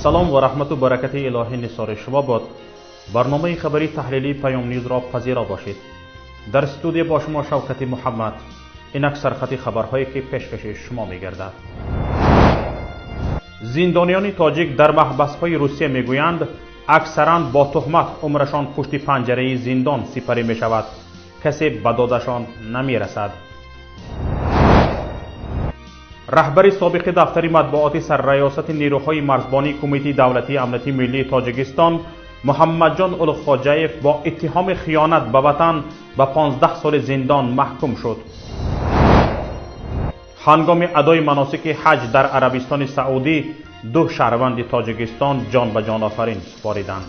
سلام و رحمت و برکت الهی نثار شما باد. برنامه خبری تحلیلی پیام نیوز را پذیرا باشید. در استودیو با شما شوکت محمد. اینک سرخط خبرهایی که پیشکش شما می‌گردد. زندانیان تاجیک در محبس‌های روسیه میگویند اکثرا با تهمت عمرشان پشت پنجره زندان سپری می‌شود. کسی به دادشان نمی‌رسد. رهبر سابق دفتر مطبوعات سرریاست نیروهای مرزبانی کمیته دولتی امنیتی ملی تاجیکستان محمد جان اولوخوجایف با اتهام خیانت به وطن به 15 سال زندان محکوم شد. هنگام ادای مناسک حج در عربستان سعودی 2 شهروند تاجیکستان جان به جان آفرین سپاریدند.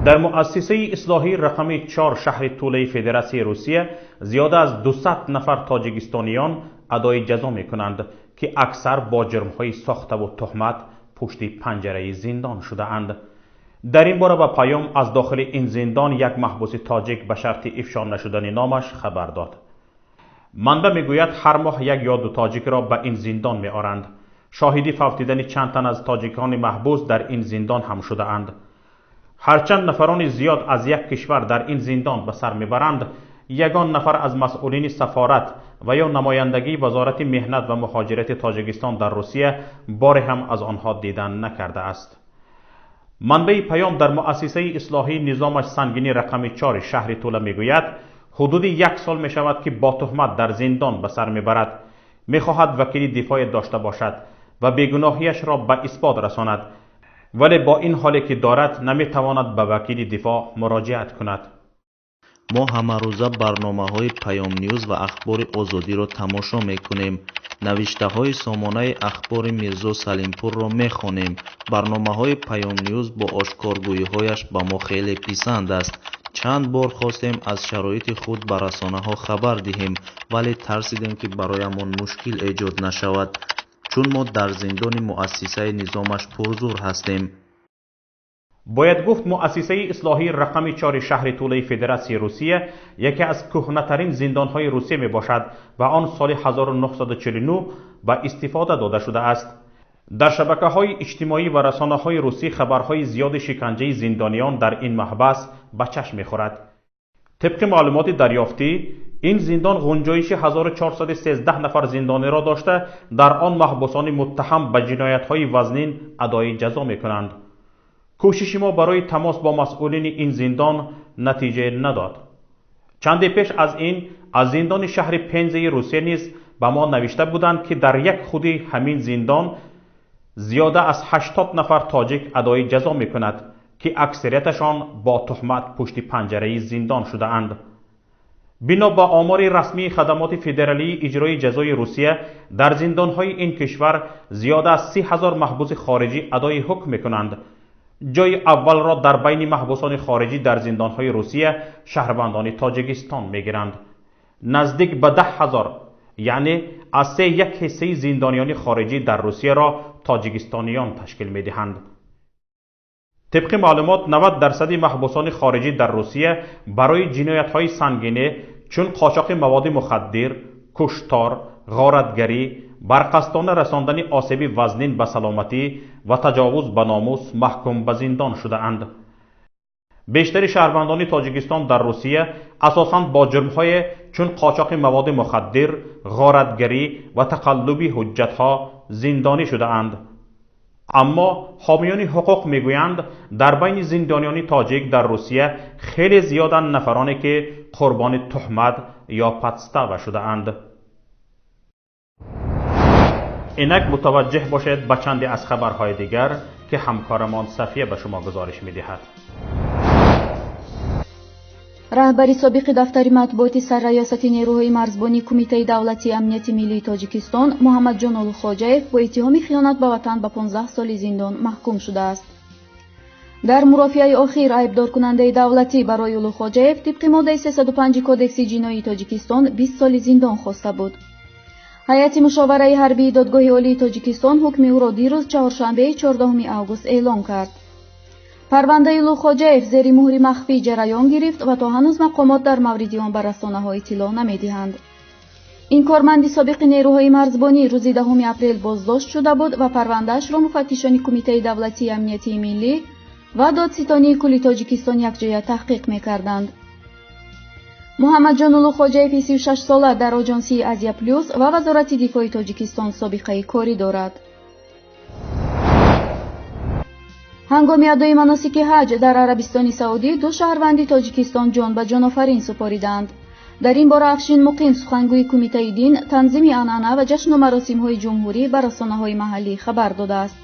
در مؤسسه اصلاحی رقم 4 شهر توله فدراسیون روسیه زیاده از 200 نفر تاجیکستانیان ادای جزا میکنند که اکثر با جرمهای ساخته و تهمت پشت پنجره زندان شده اند. در این باره به پیام از داخل این زندان یک محبوس تاجیک به شرط افشا نشدن نامش خبر داد. منبع میگوید هر ماه 1 یا 2 تاجیک را به این زندان میآورند. شاهدی فوتیدن چند تن از تاجیکان محبوس در این زندان هم شده اند. هرچند نفران زیاد از یک کشور در این زندان به سر میبرند، یگان نفر از مسئولین سفارت و یا نمایندگی وزارت مهنت و مهاجرت تاجیکستان در روسیه بار هم از آنها دیدن نکرده است. منبع پیام در مؤسسه اصلاحی نظامش سنگینی رقم 4 شهر توله میگوید حدود 1 سال می شود که با تهمت در زندان به سر میبرد. میخواهد وکیل دفاع داشته باشد و بیگناهیش را به اثبات رساند، ولی با این حالی که دارد نمیتواند به وکیل دفاع مراجعت کند. ما همه روزه برنامه های پیام نیوز و اخبار آزادی را تماشا میکنیم. نوشته های سامانه اخبار میرزا سلیمپور را میخوانیم. برنامه های پیام نیوز با آشکارگویی هایش به ما خیلی پسند است. چند بار خواستیم از شرایط خود به رسانه ها خبر دهیم، ولی ترسیدیم که برایمان مشکل ایجاد نشود، چون ما در زندان مؤسسه نظامش پرزور هستیم. باید گفت مؤسسه اصلاحی رقم 4 شهر توله فدراسیون روسیه یکی از کهنه‌ترین زندان‌های روسیه میباشد و آن سال 1949 به استفاده داده شده است. در شبکه‌های اجتماعی و رسانه‌های روسی خبرهای زیاد شکنجه زندانیان در این محبس به چشم می‌خورد. طبق معلومات دریافتی این زندان گنجایش 1413 نفر زندانی را داشته در آن محبوسان متهم به جنایت‌های وزنین ادای جزا می‌کنند. کوشش ما برای تماس با مسئولین این زندان نتیجه نداد. چندی پیش از این از زندان شهر پنزه روسیه نیز به ما نوشته بودند که در یک خودی همین زندان زیاده از 80 نفر تاجیک ادای جزا می کند که اکثریتشان با تهمت پشت پنجره زندان شده اند. بنا به آمار رسمی خدمات فدرالی اجرای جزای روسیه در زندانهای این کشور زیاده از 30,000 محبوس خارجی ادای حکم می کنند. جای اول را در بین محبوسان خارجی در زندانهای روسیه شهروندان تاجیکستان میگیرند. نزدیک به 10,000 یعنی از 1 حصه زندانیان خارجی در روسیه را تاجیکستانیان تشکیل میدهند. طبق معلومات 90% محبوسان خارجی در روسیه برای جنایت‌های سنگینه چون قاچاق مواد مخدر، کشتار، غارتگری، برقصدانه رساندن آسیب وزنین به سلامتی و تجاوز به ناموس محکوم به زندان شده اند. بیشتر شهروندان تاجیکستان در روسیه اساساً با جرم‌های چون قاچاق مواد مخدر، غارتگری و تقلبی حجت‌ها زندانی شده اند. اما حامیان حقوق میگویند در بین زندانیان تاجیک در روسیه خیلی زیادند نفرانی که قربان تهمت یا پدستو شده اند. اینک متوجه باشید به چندی از خبرهای دیگر که همکارمان صفیه به شما گزارش می‌دهد. رهبر سابق دفتر مطبوعات سرریاست نیروهای مرزبانی کمیته دولتی امنیتی ملی تاجیکستان محمد جان اولوخوجایف با اتهام خیانت به وطن به 15 سال زندان محکوم شده است. در مرافعه اخیر عیبدار کننده دولتی برای اولوخوجایف طبق ماده 305 کدکس جنایی تاجیکستان 20 سال زندان خواسته بود. هیئت مشاوره حربی دادگاه عالی تاجیکستان حکم او را دیروز چهارشنبه 14 آگوست اعلام کرد. پرونده اولوخوجایف زیر مهر مخفی جریان گرفت و تا هنوز مقامات در مورد آن به رسانه‌ها اطلاع نمی‌دهند. این کارمند سابق نیروهای مرزبانی روز 10 اپریل بازداشت شده بود و پرونده‌اش را مفتشان کمیته دولتی امنیتی ملی و دادستانی کل تاجیکستان یکجا تحقیق می‌کردند. محمد جانولو خوجاєв 36 ساله در آژانسی آزیا پلوس و وزارت دفاع تاجیکستان سابقه کاری دارد. هنگام ادای مناسک حج در عربستان سعودی دو شهروند تاجیکستان جان به جان آفرین سپاریدند. در این باره افشین مقیم سخنگوی کمیته دین تنظیم عنعنه و جشن و مراسم‌های جمهوری بر رسانه‌های محلی خبر داده است.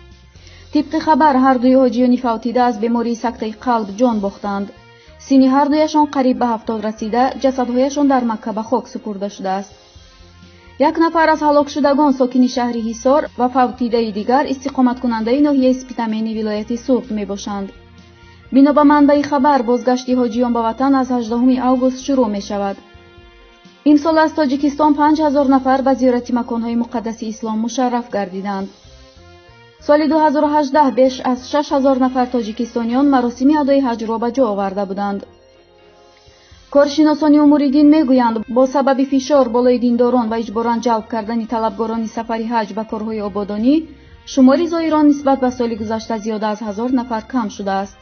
طبق خبر هر دوی حاجیان فوتیده از بیماری سکته قلب جان باختند. سن هر دویشان قریب به 70 رسیده، جسدهایشان در مکه به خاک سپرده شده است. یک نفر از هلاک شدگان ساکن شهر حصار و فوتیده دیگر استقامت کننده ناحیه اسپیتامینی ولایت سوق می باشند. بنا به منبع خبر بازگشت حاجیان به وطن از 18 اوگوست شروع می شود. امسال از تاجیکستان 5000 نفر به زیارت مکانهای مقدس اسلام مشرف گردیدند. سال 2018 بیش از 6000 نفر تاجیکستانیان مراسم ادای حج را به جا آورده بودند. کارشناسان امور دین میگویند با سبب فشار بالای دینداران و اجباراً جلب کردن طلبگاران سفر حج به کارهای آبادانی، شمار زائران نسبت به سال گذشته زیاده از 1000 نفر کم شده است.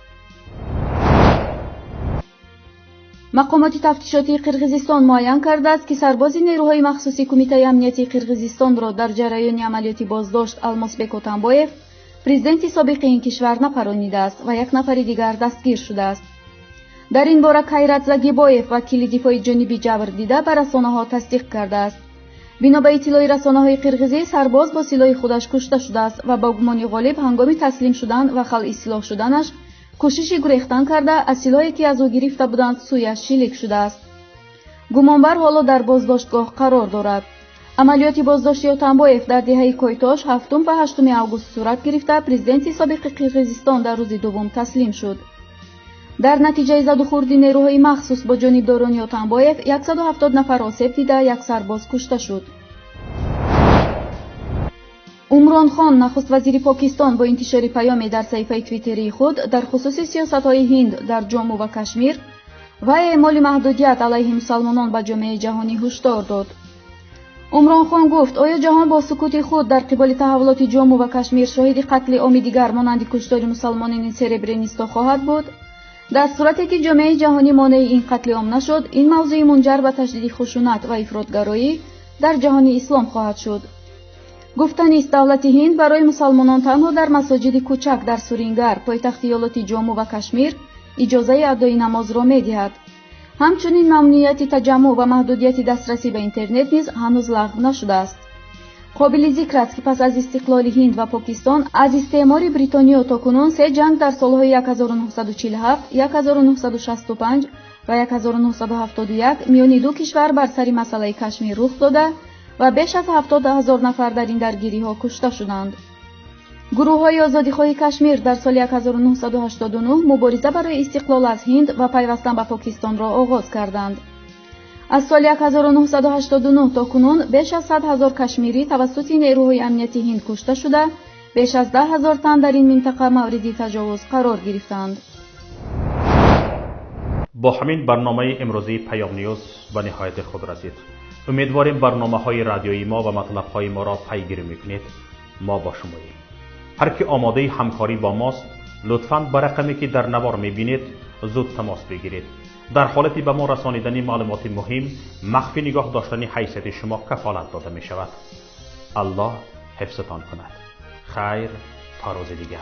مقامات تفتیشاتی قرقیزستان معین کرده است که سرباز نیروهای مخصوصی کمیته امنیتی قرقیزستان را در جریان عملیات بازداشت المازبek Atamboyev پرزیدنت سابق این کشور نپرانیده است و یک نفر دیگر دستگیر شده است. در این باره کایرات زاگیبویف وکیل دفاع جانبی جبر دیده بر رسانه‌ها تصدیق کرده است. بنا به اطلاع رسانه‌های قرقیزی سرباز با سلاح خودش کشته شده است و با گمان غالب هنگام تسلیم شدن و خلع سلاح شدنش کوشش گریختن کرده از سلاحی که از او گرفته بودند سویش شلیک شده است. گمانبر حالا در بازداشتگاه قرار دارد. عملیات بازداشتی آتامبویف در دهه کویتاش 7 و 8 اوگوست صورت گرفته پرزیدنت سابق قرقیزستان در روز دوم تسلیم شد. در نتیجه زد و خورد نیروهای مخصوص با جانبداران آتامبویف 170 نفر آسیب دیده، یک سرباز کشته شد. عمران خان نخست وزیر پاکستان با انتشار پیامی در صفحه توییتری خود در خصوص سیاست‌های هند در جامو و کشمیر و اعمال محدودیت علیه مسلمانان به جامعه جهانی هشدار داد. عمران خان گفت آیا جهان با سکوت خود در قبال تحولات جامو و کشمیر شاهد قتل عام دیگر مانند کشتار مسلمانان سربرنیستا خواهد بود؟ در صورتی که جامعه جهانی مانع این قتل عام نشد، این موضوع منجر به تشدید خشونت و افراطگرایی در جهان اسلام خواهد شد. گفتنی است دولت هند برای مسلمانان تنها در مساجد کوچک در سرینگر پایتخت ایالات جامو و کشمیر اجازه ادای نماز را می‌دهد. همچنین ممنوعیت تجمع و محدودیت دسترسی به اینترنت نیز هنوز لغو نشده است. قابل ذکر است که پس از استقلال هند و پاکستان از استعمار بریتانیا تاکنون 3 جنگ در سالهای 1947، 1965 و 1971 میان دو کشور بر سر مسئله کشمیر رخ داده و بیش از 70,000 نفر در این درگیری‌ها کشته شدند. گروه‌های آزادیخواه کشمیر در سال 1989 مبارزه برای استقلال از هند و پیوستن به پاکستان را آغاز کردند. از سال 1989 تا کنون بیش از 100,000 کشمیری توسط نیروهای امنیتی هند کشته شده، بیش از 10,000 تن در این منطقه مورد تجاوز قرار گرفتند. با همین برنامه امروزی پیام نیوز به نهایت خود رسید. امیدواریم برنامه‌های رادیویی ما و مطلب‌های ما را پیگیری می‌کنید. ما با شماییم. هر کی آماده همکاری با ماست لطفاً به رقمی که در نوار می‌بینید زود تماس بگیرید. در حالتی به ما رسانیدن معلومات مهم مخفی نگاه داشتن حیثیت شما کفالت داده می شود. الله حفظتان کند. خیر تا روز دیگر.